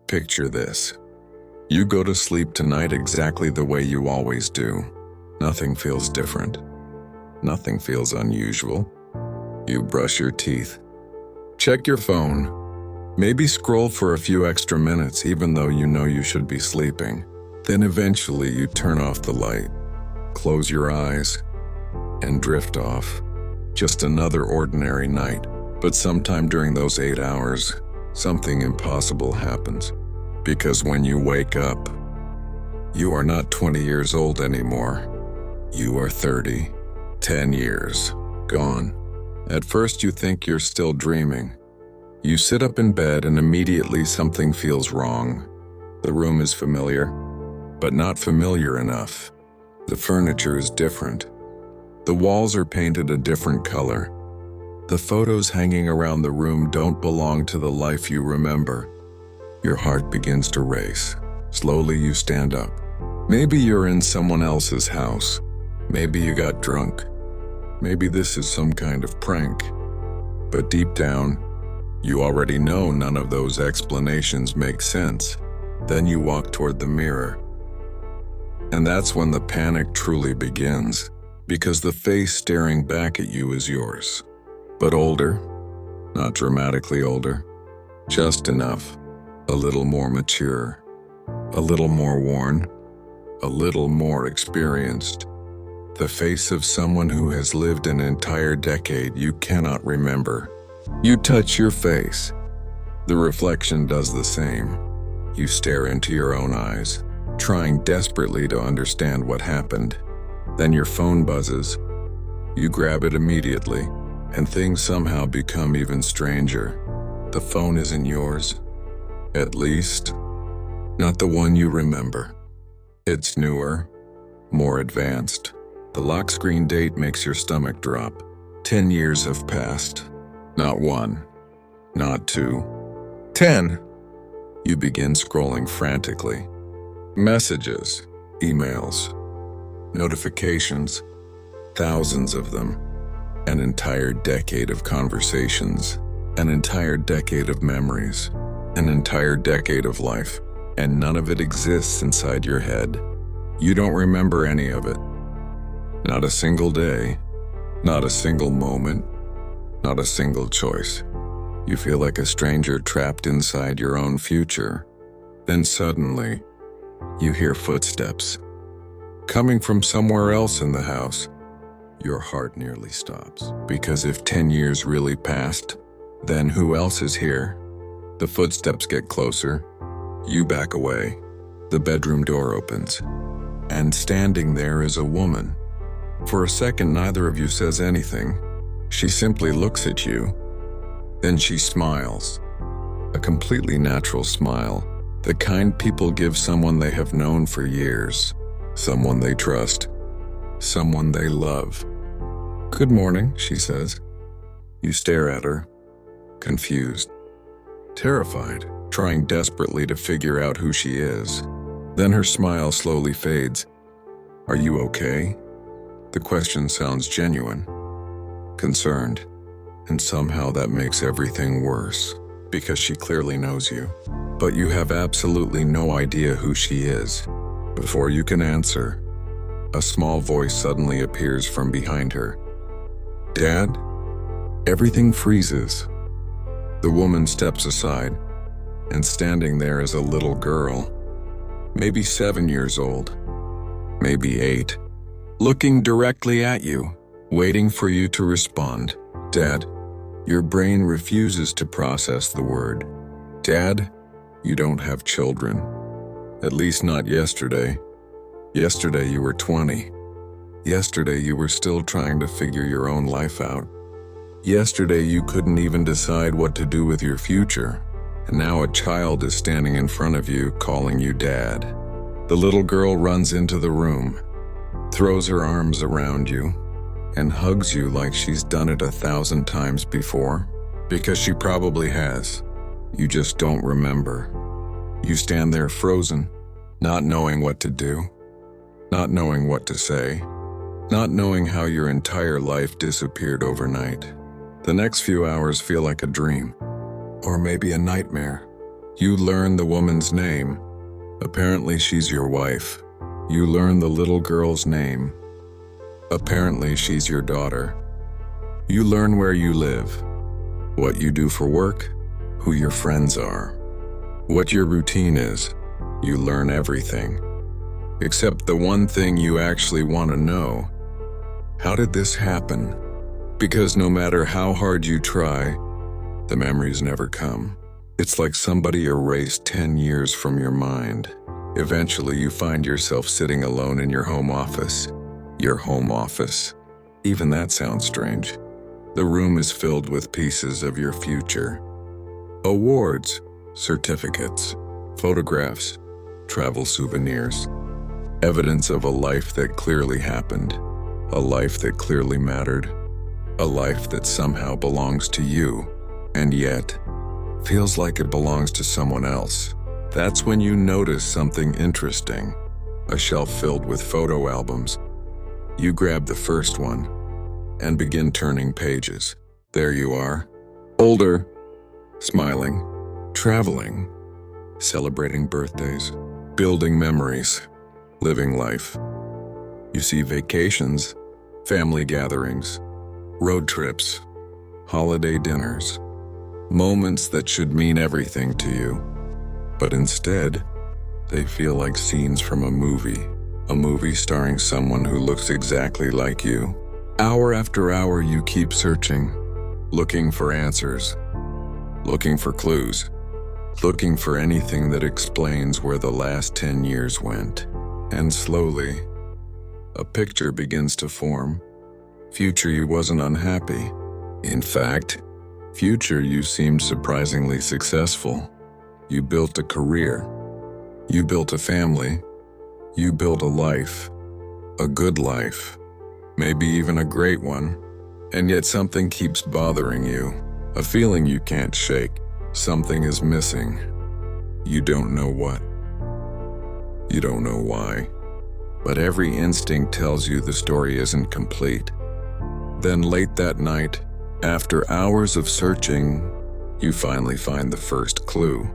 Picture this. You go to sleep tonight exactly the way you always do. Nothing feels different. Nothing feels unusual. You brush your teeth. Check your phone. Maybe scroll for a few extra minutes even though you know you should be sleeping. Then eventually you turn off the light, close your eyes, and drift off. Just another ordinary night. But sometime during those 8 hours, something impossible happens. Because when you wake up, you are not 20 years old anymore. You are 30. 10 years. Gone. At first you think you're still dreaming. You sit up in bed and immediately something feels wrong. The room is familiar, but not familiar enough. The furniture is different. The walls are painted a different color. The photos hanging around the room don't belong to the life you remember. Your heart begins to race. Slowly you stand up. Maybe you're in someone else's house. Maybe you got drunk. Maybe this is some kind of prank. But deep down, you already know none of those explanations make sense. Then you walk toward the mirror. And that's when the panic truly begins, because the face staring back at you is yours. But older, not dramatically older, just enough, a little more mature, a little more worn, a little more experienced. The face of someone who has lived an entire decade you cannot remember. You touch your face. The reflection does the same. You stare into your own eyes, trying desperately to understand what happened. Then your phone buzzes. You grab it immediately, and things somehow become even stranger. The phone isn't yours. At least, not the one you remember. It's newer, more advanced. The lock screen date makes your stomach drop. 10 years have passed. Not 1, not 2, 10. You begin scrolling frantically. Messages, emails, notifications, thousands of them. An entire decade of conversations, an entire decade of memories, an entire decade of life, and none of it exists inside your head. You don't remember any of it. Not a single day, not a single moment, not a single choice. You feel like a stranger trapped inside your own future. Then suddenly, you hear footsteps. Coming from somewhere else in the house. Your heart nearly stops. Because if 10 years really passed, then who else is here? The footsteps get closer. You back away. The bedroom door opens. And standing there is a woman. For a second, neither of you says anything. She simply looks at you. Then she smiles. A completely natural smile. The kind people give someone they have known for years. Someone they trust. Someone they love. "Good morning," she says. You stare at her, confused, terrified, trying desperately to figure out who she is. Then her smile slowly fades. "Are you okay?" The question sounds genuine, concerned, and somehow that makes everything worse, because she clearly knows you. But you have absolutely no idea who she is. Before you can answer, a small voice suddenly appears from behind her. "Dad?" Everything freezes. The woman steps aside, and standing there is a little girl, maybe 7 years old, maybe 8, looking directly at you, waiting for you to respond. "Dad." Your brain refuses to process the word. "Dad, you don't have children. At least not yesterday. Yesterday you were 20. Yesterday you were still trying to figure your own life out. Yesterday you couldn't even decide what to do with your future. And now a child is standing in front of you calling you Dad." The little girl runs into the room, throws her arms around you, and hugs you like she's done it 1,000 times before. Because she probably has. You just don't remember. You stand there frozen, not knowing what to do, not knowing what to say, not knowing how your entire life disappeared overnight. The next few hours feel like a dream, or maybe a nightmare. You learn the woman's name. Apparently she's your wife. You learn the little girl's name. Apparently she's your daughter. You learn where you live, what you do for work, who your friends are, what your routine is. You learn everything. Except the one thing you actually want to know. How did this happen? Because no matter how hard you try, the memories never come. It's like somebody erased 10 years from your mind. Eventually, you find yourself sitting alone in your home office. Your home office. Even that sounds strange. The room is filled with pieces of your future. Awards, certificates, photographs, travel souvenirs. Evidence of a life that clearly happened. A life that clearly mattered. A life that somehow belongs to you, and yet feels like it belongs to someone else. That's when you notice something interesting. A shelf filled with photo albums. You grab the first one and begin turning pages. There you are, older, smiling, traveling, celebrating birthdays, building memories, living life. You see vacations, family gatherings, road trips, holiday dinners, moments that should mean everything to you. But instead, they feel like scenes from a movie starring someone who looks exactly like you. Hour after hour, you keep searching, looking for answers, looking for clues, looking for anything that explains where the last 10 years went. And slowly, a picture begins to form. Future you wasn't unhappy. In fact, future you seemed surprisingly successful. You built a career. You built a family. You built a life. A good life. Maybe even a great one. And yet something keeps bothering you. A feeling you can't shake. Something is missing. You don't know what. You don't know why. But every instinct tells you the story isn't complete. Then late that night, after hours of searching, you finally find the first clue.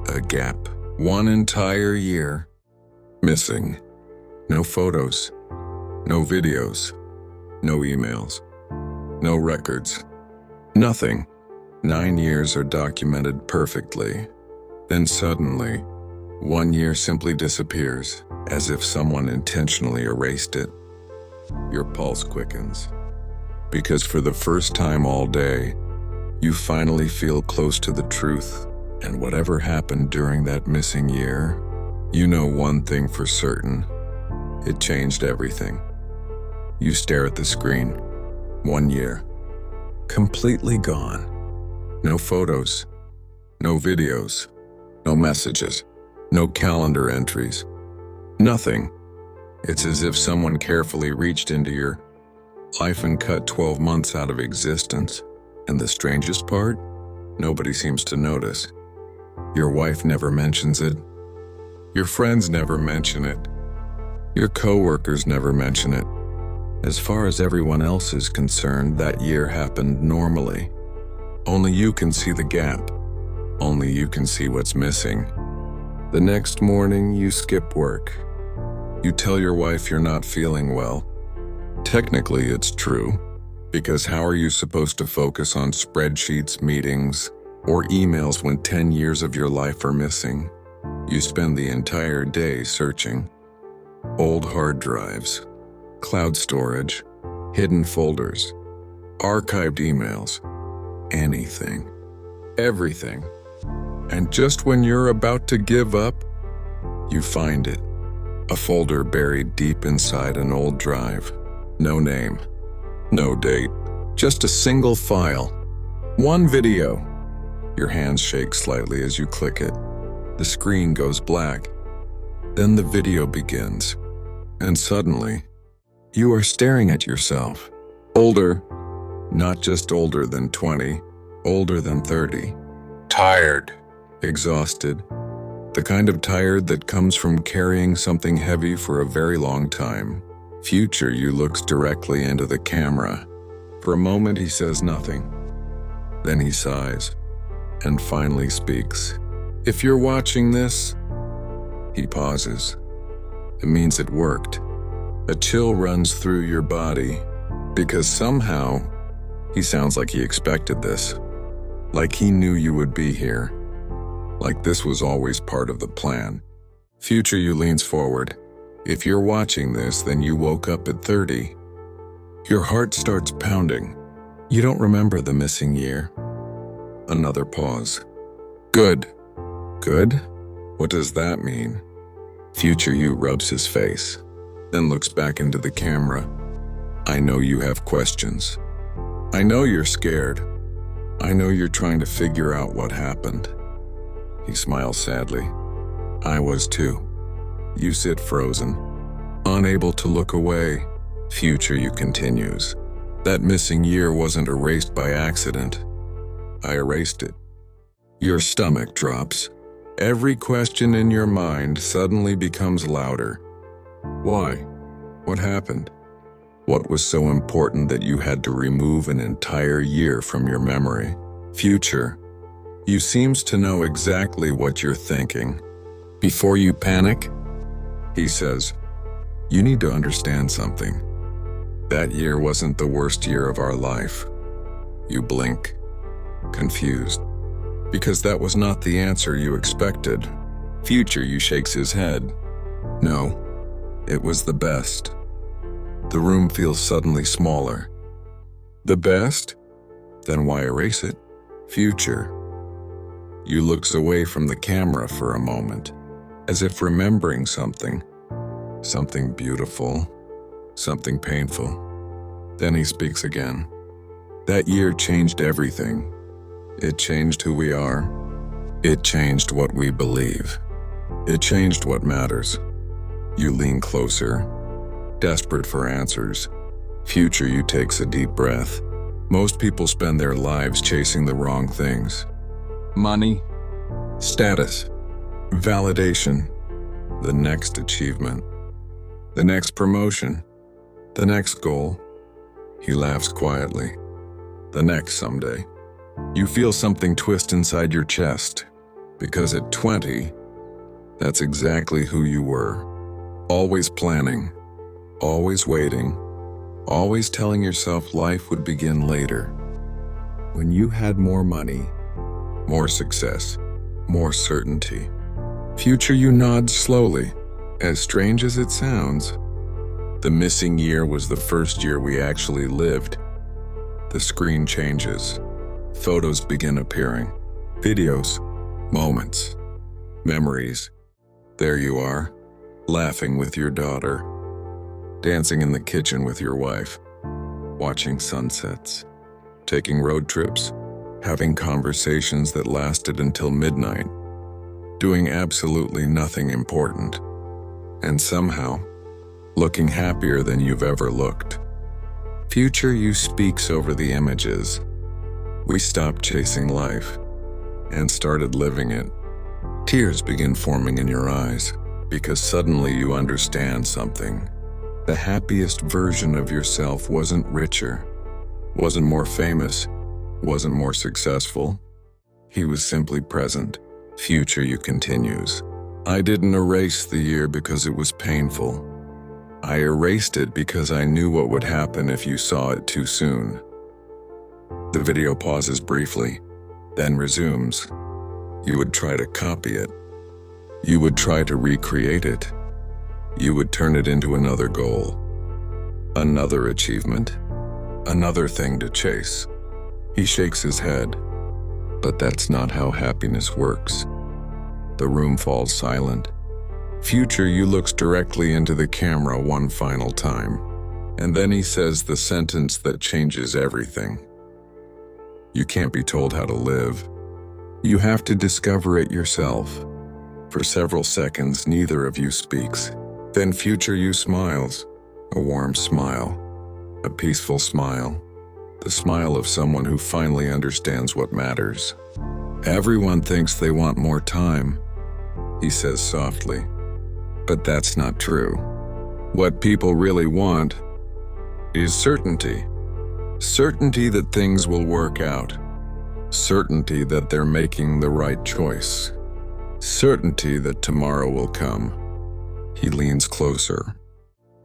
A gap. 1 entire year. Missing. No photos. No videos. No emails. No records. Nothing. 9 years are documented perfectly. Then suddenly, 1 year simply disappears, as if someone intentionally erased it. Your pulse quickens. Because for the first time all day, you finally feel close to the truth. And whatever happened during that missing year, you know one thing for certain. It changed everything. You stare at the screen. 1 year. Completely gone. No photos. No videos. No messages. No calendar entries. Nothing. It's as if someone carefully reached into your life and cut 12 months out of existence. And the strangest part? Nobody seems to notice. Your wife never mentions it. Your friends never mention it. Your coworkers never mention it. As far as everyone else is concerned, that year happened normally. Only you can see the gap. Only you can see what's missing. The next morning, you skip work. You tell your wife you're not feeling well. Technically, it's true, because how are you supposed to focus on spreadsheets, meetings, or emails when 10 years of your life are missing? You spend the entire day searching. Old hard drives, cloud storage, hidden folders, archived emails, anything, everything. And just when you're about to give up, you find it. A folder buried deep inside an old drive. No name, no date, just a single file. One video. Your hands shake slightly as you click it. The screen goes black. Then the video begins. And suddenly, you are staring at yourself. Older, not just older than 20, older than 30. Tired, exhausted. The kind of tired that comes from carrying something heavy for a very long time. Future you looks directly into the camera. For a moment he says nothing. Then he sighs and finally speaks. If you're watching this, he pauses. It means it worked. A chill runs through your body because somehow he sounds like he expected this. Like he knew you would be here. Like this was always part of the plan. Future you leans forward. If you're watching this, then you woke up at 30. Your heart starts pounding. You don't remember the missing year. Another pause. Good. Good? What does that mean? Future you rubs his face, then looks back into the camera. I know you have questions. I know you're scared. I know you're trying to figure out what happened. He smiles sadly. I was too. You sit frozen, unable to look away. Future you continues. That missing year wasn't erased by accident. I erased it. Your stomach drops. Every question in your mind suddenly becomes louder. Why? What happened? What was so important that you had to remove an entire year from your memory? Future, you seems to know exactly what you're thinking. Before you panic, he says, you need to understand something. That year wasn't the worst year of our life. You blink, confused, because that was not the answer you expected. Future you shakes his head. No, it was the best. The room feels suddenly smaller. The best? Then why erase it? Future. You looks away from the camera for a moment, as if remembering something. Something beautiful, something painful. Then he speaks again. That year changed everything. It changed who we are. It changed what we believe. It changed what matters. You lean closer, desperate for answers. Future you takes a deep breath. Most people spend their lives chasing the wrong things. Money, status, validation, the next achievement, the next promotion, the next goal. He laughs quietly. The next someday. You feel something twist inside your chest, because at 20, that's exactly who you were. Always planning, always waiting, always telling yourself life would begin later. When you had more money, more success, more certainty. Future you nods slowly. As strange as it sounds, the missing year was the first year we actually lived. The screen changes. Photos begin appearing. Videos, moments, memories. There you are, laughing with your daughter, dancing in the kitchen with your wife, watching sunsets, taking road trips, having conversations that lasted until midnight, doing absolutely nothing important, and somehow looking happier than you've ever looked. Future you speaks over the images. We stopped chasing life and started living it. Tears begin forming in your eyes because suddenly you understand something. The happiest version of yourself wasn't richer, wasn't more famous, wasn't more successful. He was simply present. Future you continues. I didn't erase the year because it was painful. I erased it because I knew what would happen if you saw it too soon. The video pauses briefly, then resumes. You would try to copy it. You would try to recreate it. You would turn it into another goal, another achievement, another thing to chase. He shakes his head, but that's not how happiness works. The room falls silent. Future you looks directly into the camera one final time, and then he says the sentence that changes everything. You can't be told how to live. You have to discover it yourself. For several seconds, neither of you speaks. Then future you smiles, a warm smile, a peaceful smile, the smile of someone who finally understands what matters. Everyone thinks they want more time, he says softly, but that's not true. What people really want is certainty. Certainty that things will work out. Certainty that they're making the right choice. certainty that tomorrow will come. He leans closer.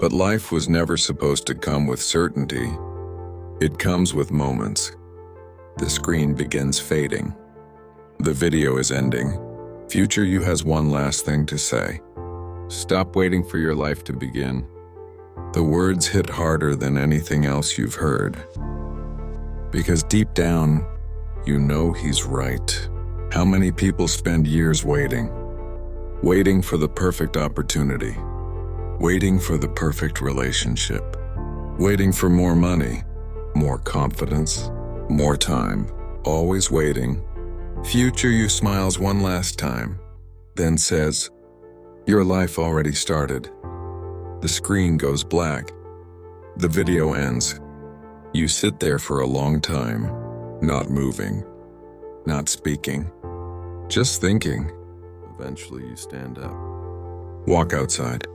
But life was never supposed to come with certainty. It comes with moments. The screen begins fading. The video is ending. Future you has one last thing to say. Stop waiting for your life to begin. The words hit harder than anything else you've heard. Because deep down, you know he's right. How many people spend years waiting? Waiting for the perfect opportunity. Waiting for the perfect relationship. Waiting for more money, more confidence, more time. Always waiting. Future you smiles one last time, then says, "Your life already started." The screen goes black. The video ends. You sit there for a long time, not moving, not speaking, just thinking. Eventually you stand up, walk outside,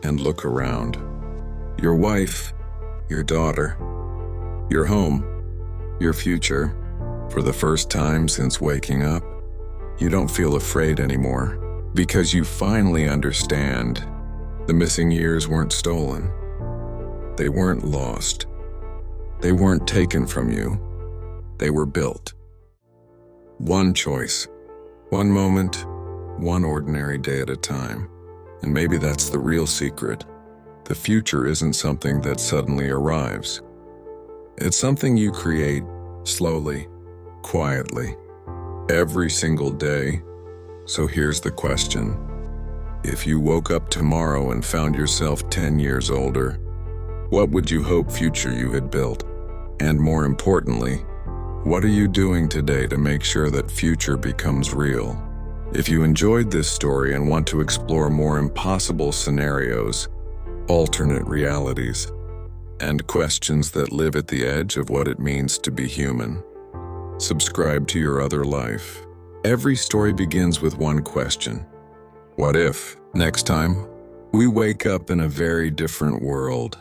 and look around. Your wife, your daughter, your home, your future. For the first time since waking up, you don't feel afraid anymore because you finally understand the missing years weren't stolen. They weren't lost. They weren't taken from you. They were built. One choice, one moment, one ordinary day at a time. And maybe that's the real secret. The future isn't something that suddenly arrives. It's something you create slowly, quietly, every single day. So here's the question. If you woke up tomorrow and found yourself 10 years older, what would you hope future you had built? And more importantly, what are you doing today to make sure that future becomes real? If you enjoyed this story and want to explore more impossible scenarios, alternate realities, and questions that live at the edge of what it means to be human, subscribe to Your Other Life. Every story begins with one question. What if, next time, we wake up in a very different world?